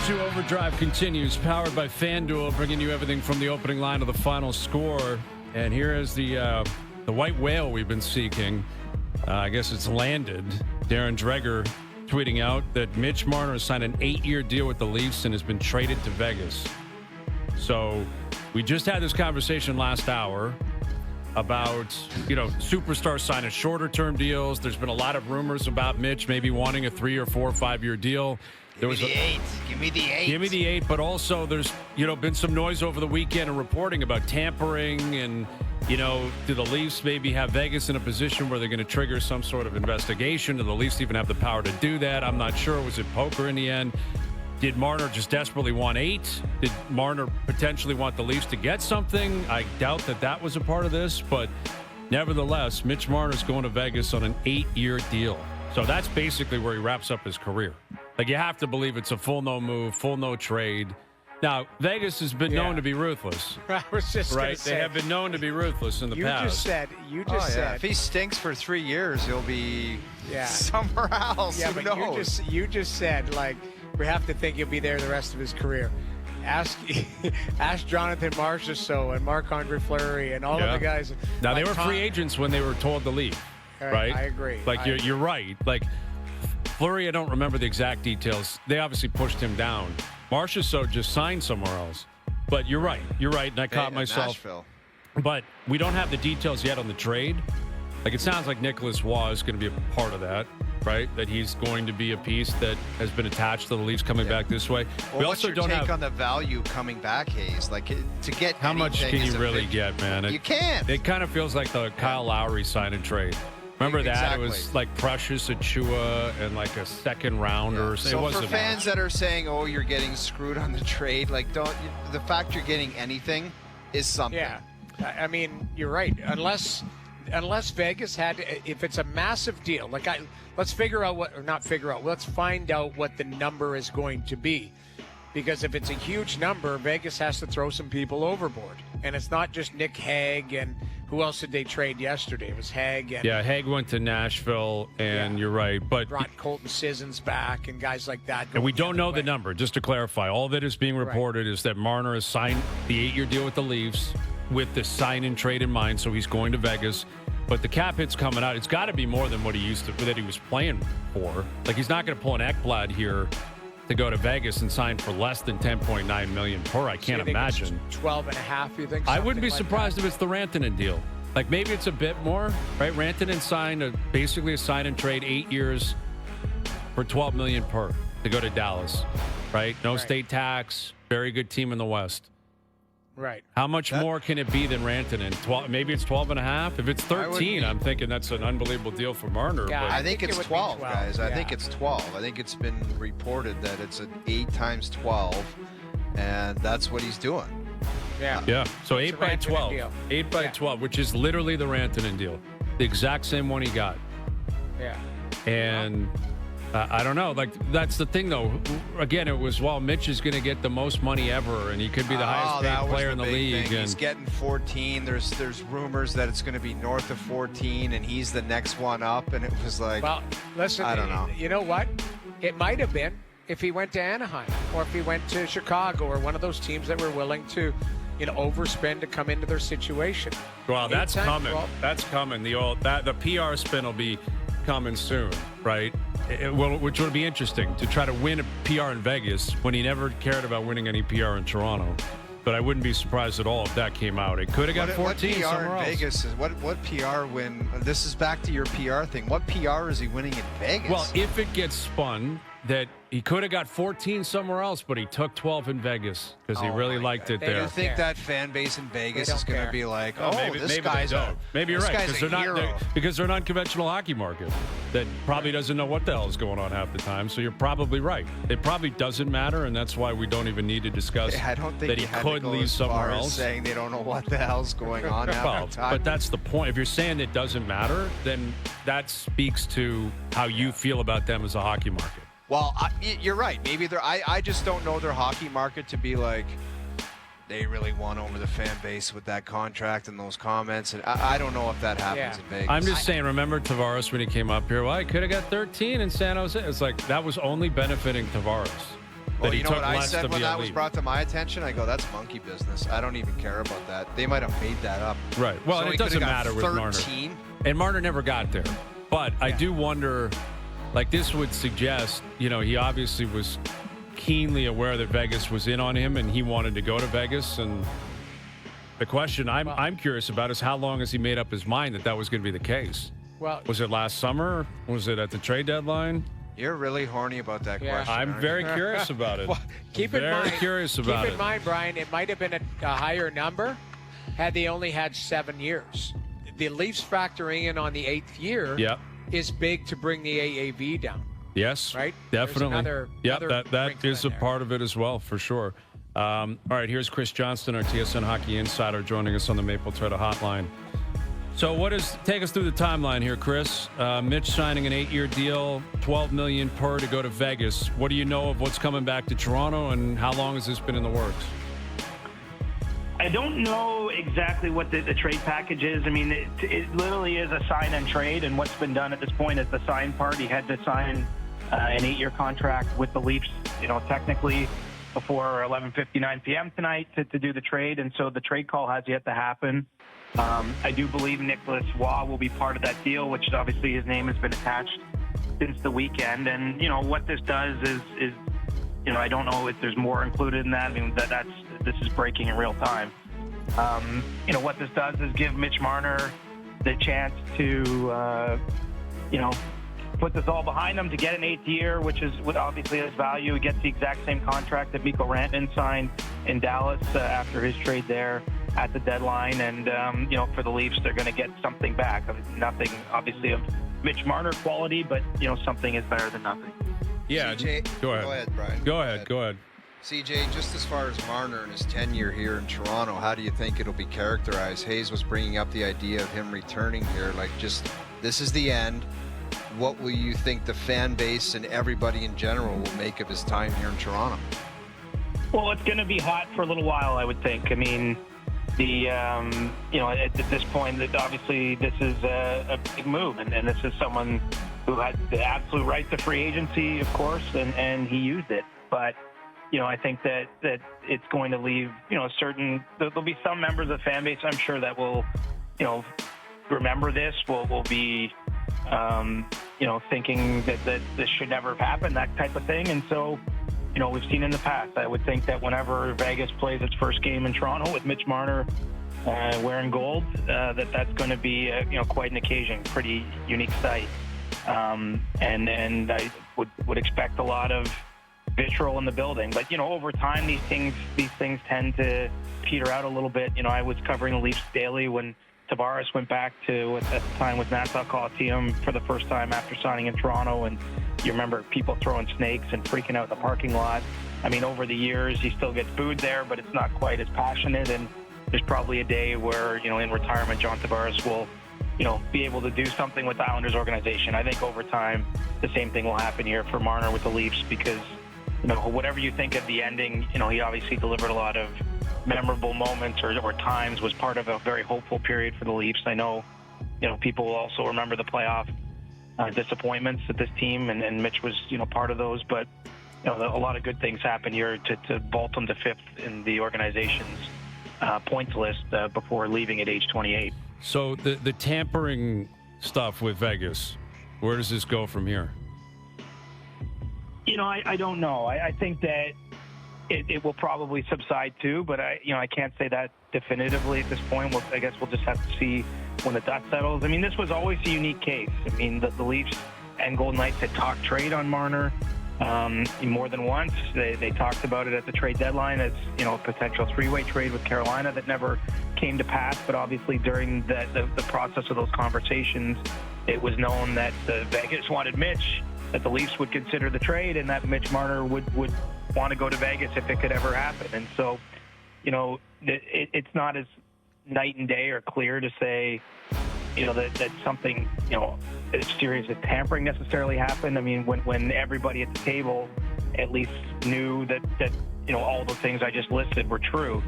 2 Overdrive continues, powered by FanDuel, bringing you everything from the opening line to the final score. And here is the white whale we've been seeking. I guess it's landed. Darren Dreger tweeting out that Mitch Marner has signed an 8-year deal with the Leafs and has been traded to Vegas. So we just had this conversation last hour about, superstars signing shorter-term deals. There's been a lot of rumors about Mitch maybe wanting a 3 or 4 or 5-year deal. Give me the 8. Give me the 8. But also there's, been some noise over the weekend and reporting about tampering and, do the Leafs maybe have Vegas in a position where they're going to trigger some sort of investigation? Do the Leafs even have the power to do that? I'm not sure. Was it poker in the end? Did Marner just desperately want 8? Did Marner potentially want the Leafs to get something? I doubt that was a part of this, but nevertheless, Mitch Marner's going to Vegas on an 8-year deal. So that's basically where he wraps up his career. Like, you have to believe it's a full no move, full no trade. Now, Vegas has been known to be ruthless. I was just right. Say, they have been known to be ruthless in the past. You just said. If he stinks for 3 years, he'll be Yeah. somewhere else. Yeah, Who but knows? you just said, like, we have to think he'll be there the rest of his career. Ask Jonathan Marchessault and Marc-Andre Fleury and all of the guys. Now, like they were free agents when they were told to leave, right? I agree. Like, you're right. Like, Fleury, I don't remember the exact details. They obviously pushed him down. Marchessault just signed somewhere else. But you're right. You're right, and I caught myself. Nashville. But we don't have the details yet on the trade. Like, it sounds like Nicholas Waugh is going to be a part of that, right? That he's going to be a piece that has been attached to the Leafs coming back this way. Well, we what's also your don't take have on the value coming back, Hayes? Like, to get how much anything can is you a really big- get, man? You can't. It kind of feels like the Kyle Lowry sign and trade. Remember that? Exactly. It was like Precious Achua and like a second rounder. So it wasn't for fans that are saying, "Oh, you're getting screwed on the trade," like, the fact you're getting anything is something. Yeah, I mean, you're right. Unless Vegas had, if it's a massive deal, let's figure out let's find out what the number is going to be. Because if it's a huge number, Vegas has to throw some people overboard. And it's not just Nick Hague and who else did they trade yesterday? It was Hague. And Hague went to Nashville, and you're right. But brought Colton Sissons back and guys like that. And we don't know the number, just to clarify. All that is being reported is that Marner has signed the 8-year deal with the Leafs with the sign and trade in mind, so he's going to Vegas. But the cap hit's coming out. It's got to be more than what he was playing for. Like, he's not going to pull an Ekblad here to go to Vegas and sign for less than $10.9 million per. I can't imagine. 12.5, you think? I wouldn't be surprised if it's the Rantanen deal. Like, maybe it's a bit more, right? Rantanen signed basically a sign and trade 8 years for $12 million per to go to Dallas, right? No state tax, very good team in the West. Right. How much more can it be than Rantanen? 12, maybe it's 12.5. If it's 13, I'm thinking that's an unbelievable deal for Marner. Yeah, but I think it's 12, guys. I Yeah. think it's 12. I think it's been reported that it's an 8 times 12, and that's what he's doing. Yeah. So It's 8 a by Rantanen 12. deal. 8 by 12, which is literally the Rantanen deal. The exact same one he got. Yeah. And I don't know. Like, that's the thing, though. Again, it was, Mitch is going to get the most money ever, and he could be the highest paid player in the league. And he's getting 14. There's rumors that it's going to be north of 14, and he's the next one up. And it was like, Well, listen, I don't know. You know what? It might have been if he went to Anaheim or if he went to Chicago or one of those teams that were willing to, overspend to come into their situation. Well, that's 8 times coming. 12. That's coming. The PR spin will be coming soon, right? Which will be interesting to try to win a PR in Vegas when he never cared about winning any PR in Toronto. But I wouldn't be surprised at all if that came out. It could have got 14 what PR somewhere in else. Vegas is what PR win? This is back to your PR thing. What PR is he winning in Vegas? Well, if it gets spun that he could have got 14 somewhere else, but he took 12 in Vegas because he really liked it They there. you don't think care. that fan base in Vegas They is don't going to care. be like, maybe this they guy's don't. Maybe you're this right guy's because a hero. because they're an unconventional hockey market that probably doesn't know what the hell is going on half the time. So you're probably right. It probably doesn't matter, and that's why we don't even need to discuss I don't think that he you had could to go leave as far somewhere as else. saying they don't know what the hell's going on half Well, the time. but that's the point. If you're saying it doesn't matter, then that speaks to how you feel about them as a hockey market. Well, you're right. Maybe they're. I just don't know their hockey market to be like they really won over the fan base with that contract and those comments. And I don't know if that happens in Vegas. I'm just saying, remember Tavares when he came up here? Well, he could have got 13 in San Jose. It's like that was only benefiting Tavares. Oh, he you know took what I less said to when be that elite. was brought to my attention? I go, that's monkey business. I don't even care about that. They might have made that up. Right. Well, So and he it doesn't could've got matter with Marner. 13. And Marner never got there. But I do wonder, like this would suggest, he obviously was keenly aware that Vegas was in on him and he wanted to go to Vegas. And the question I'm curious about is how long has he made up his mind that was going to be the case? Well, Was it last summer? Was it at the trade deadline? You're really horny about that question. I'm aren't very you? curious about it. well, keep in mind, curious about keep in mind, Brian, it might have been a higher number had they only had 7 years. The Leafs factoring in on the 8th year is big to bring the AAV down. Yes, right? Definitely. Another that is a there. part of it as well, for sure. All right, here's Chris Johnston, our TSN Hockey Insider, joining us on the Maple Treader Hotline. So take us through the timeline here, Chris. Mitch signing an 8-year deal, $12 million per to go to Vegas. What do you know of what's coming back to Toronto, and how long has this been in the works? I don't know exactly what the trade package is. I mean, it literally is a sign and trade, and what's been done at this point is the sign part. He had to sign an 8-year contract with the Leafs, technically before 11:59 p.m. tonight to do the trade, and so the trade call has yet to happen. I do believe Nicholas Waugh will be part of that deal, which obviously his name has been attached since the weekend. And, what this does is I don't know if there's more included in that. I mean, this is breaking in real time. What this does is give Mitch Marner the chance to, put this all behind him to get an 8th year, which is what obviously has value. He gets the exact same contract that Mikko Rantanen signed in Dallas after his trade there at the deadline. And, for the Leafs, they're going to get something back. I mean, nothing, obviously, of Mitch Marner quality, but, something is better than nothing. Yeah, CJ, go ahead. Go ahead, Brian. Go ahead. CJ, just as far as Marner and his tenure here in Toronto, how do you think it'll be characterized? Hayes was bringing up the idea of him returning here. This is the end. What will you think the fan base and everybody in general will make of his time here in Toronto? Well, it's going to be hot for a little while, I would think. I mean, at this point, obviously this is a big move, and this is someone who had the absolute right to free agency, of course, and he used it. But, I think that it's going to leave, there'll be some members of the fan base, I'm sure, that will, remember this, will be, thinking that this should never have happened, that type of thing. And so, we've seen in the past, I would think that whenever Vegas plays its first game in Toronto with Mitch Marner wearing gold, that's going to be, quite an occasion, pretty unique sight. And I would expect a lot of vitriol in the building. But, over time, these things tend to peter out a little bit. I was covering the Leafs daily when Tavares went back to, at the time, with Nassau Coliseum for the first time after signing in Toronto. And you remember people throwing snakes and freaking out in the parking lot. I mean, over the years, he still gets booed there, but it's not quite as passionate. And there's probably a day where, in retirement, John Tavares will, be able to do something with the Islanders organization. I think over time, the same thing will happen here for Marner with the Leafs because, whatever you think of the ending, he obviously delivered a lot of memorable moments or times, was part of a very hopeful period for the Leafs. I know, people will also remember the playoff disappointments of this team, and Mitch was, part of those. But, a lot of good things happened here to vault them to 5th in the organization's points list before leaving at age 28. So the tampering stuff with Vegas, where does this go from here? I don't know. I think that it will probably subside too, but I can't say that definitively at this point. I guess we'll just have to see when the dust settles. I mean, this was always a unique case. I mean, the Leafs and Golden Knights had talked trade on Marner more than once. They talked about it at the trade deadline as, a potential 3-way trade with Carolina that never came to pass. But obviously during the process of those conversations, it was known that Vegas wanted Mitch, that the Leafs would consider the trade, and that Mitch Marner would want to go to Vegas if it could ever happen. And so, it's not as night and day or clear to say, that something, as serious as tampering necessarily happened. I mean, when everybody at the table at least knew that all the things I just listed were true.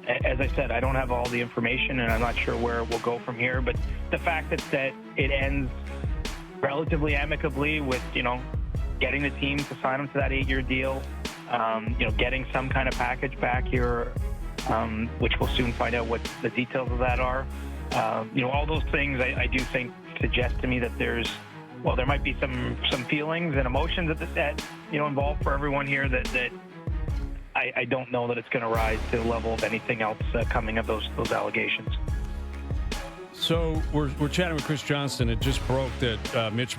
As I said, I don't have all the information, and I'm not sure where it will go from here. But the fact that it ends relatively amicably with, getting the team to sign him to that 8-year deal, Getting some kind of package back here, which we'll soon find out what the details of that are. All those things I do think suggest to me that there might be some feelings and emotions that involved for everyone here that I don't know that it's going to rise to the level of anything else coming of those allegations. So we're chatting with Chris Johnston. It just broke that Mitch